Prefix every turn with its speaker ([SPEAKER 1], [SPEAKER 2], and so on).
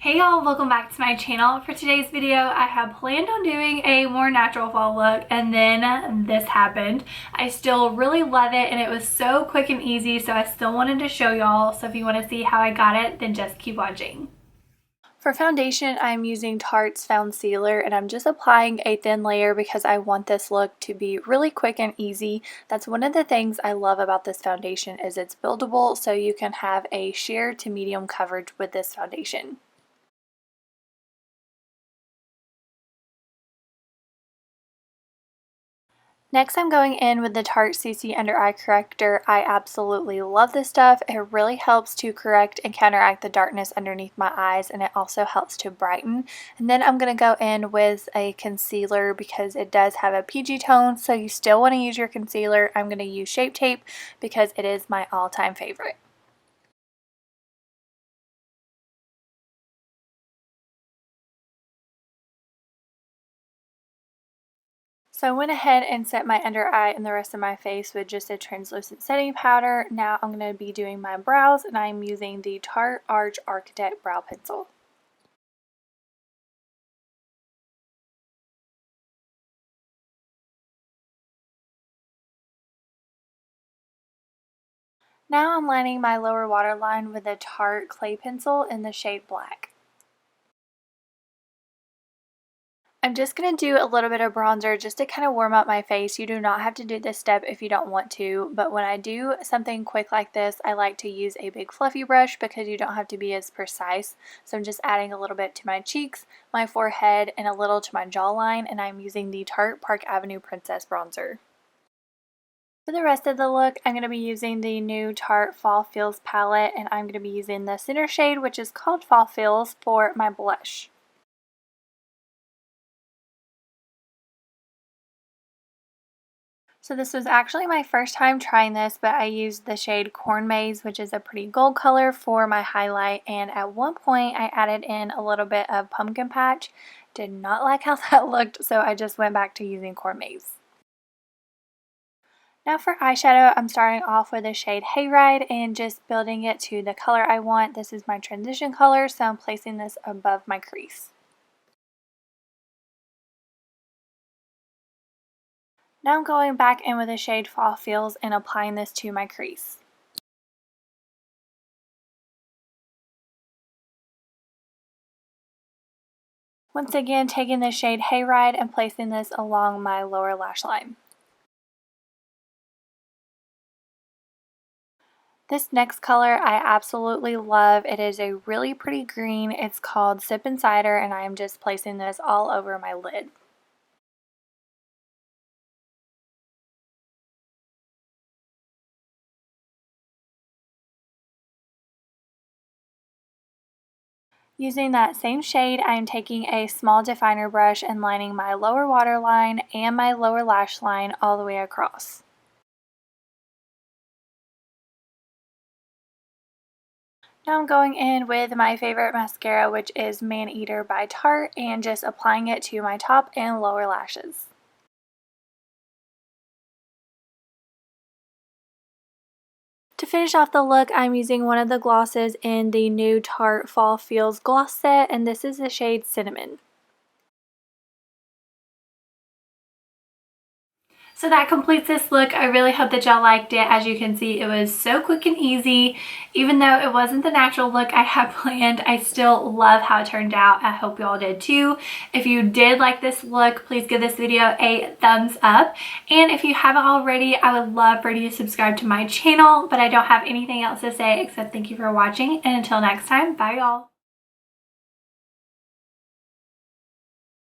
[SPEAKER 1] Hey y'all, welcome back to my channel. For today's video, I have planned on doing a more natural fall look and then this happened. I still really love it and it was so quick and easy, so I still wanted to show y'all. So if you want to see how I got it, then just keep watching. For foundation, I'm using Tarte's Concealer and I'm just applying a thin layer because I want this look to be really quick and easy. That's one of the things I love about this foundation is it's buildable, so you can have a sheer to medium coverage with this foundation. Next, I'm going in with the Tarte CC Under Eye Corrector. I absolutely love this stuff. It really helps to correct and counteract the darkness underneath my eyes, and it also helps to brighten. And then I'm going to go in with a concealer because it does have a PG tone, so you still want to use your concealer. I'm going to use Shape Tape because it is my all-time favorite. So I went ahead and set my under eye and the rest of my face with just a translucent setting powder. Now I'm going to be doing my brows, and I'm using the Tarte Arch Architect Brow Pencil. Now I'm lining my lower waterline with a Tarte Clay Pencil in the shade Black. I'm just going to do a little bit of bronzer just to kind of warm up my face. You do not have to do this step if you don't want to, but when I do something quick like this, I like to use a big fluffy brush because you don't have to be as precise. So I'm just adding a little bit to my cheeks, my forehead, and a little to my jawline, and I'm using the Tarte Park Avenue Princess Bronzer. For the rest of the look, I'm going to be using the new Tarte Fall Feels palette, and I'm going to be using the center shade, which is called Fall Feels, for my blush. So this was actually my first time trying this, but I used the shade Corn Maze, which is a pretty gold color, for my highlight, and at one point I added in a little bit of Pumpkin Patch. Did not like how that looked, so I just went back to using Corn Maze. Now for eyeshadow, I'm starting off with the shade Hayride and just building it to the color I want. This is my transition color, so I'm placing this above my crease. Now I'm going back in with the shade Fall Feels and applying this to my crease. Once again, taking the shade Hayride and placing this along my lower lash line. This next color I absolutely love. It is a really pretty green. It's called Sip and Cider, and I am just placing this all over my lid. Using that same shade, I am taking a small definer brush and lining my lower waterline and my lower lash line all the way across. Now I'm going in with my favorite mascara, which is Man Eater by Tarte, and just applying it to my top and lower lashes. To finish off the look, I'm using one of the glosses in the new Tarte Fall Feels gloss set, and this is the shade Cinnamon. So that completes this look. I really hope that y'all liked it. As you can see, it was so quick and easy. Even though it wasn't the natural look I had planned, I still love how it turned out. I hope y'all did too. If you did like this look, please give this video a thumbs up. And if you haven't already, I would love for you to subscribe to my channel. But I don't have anything else to say except thank you for watching. And until next time, bye y'all.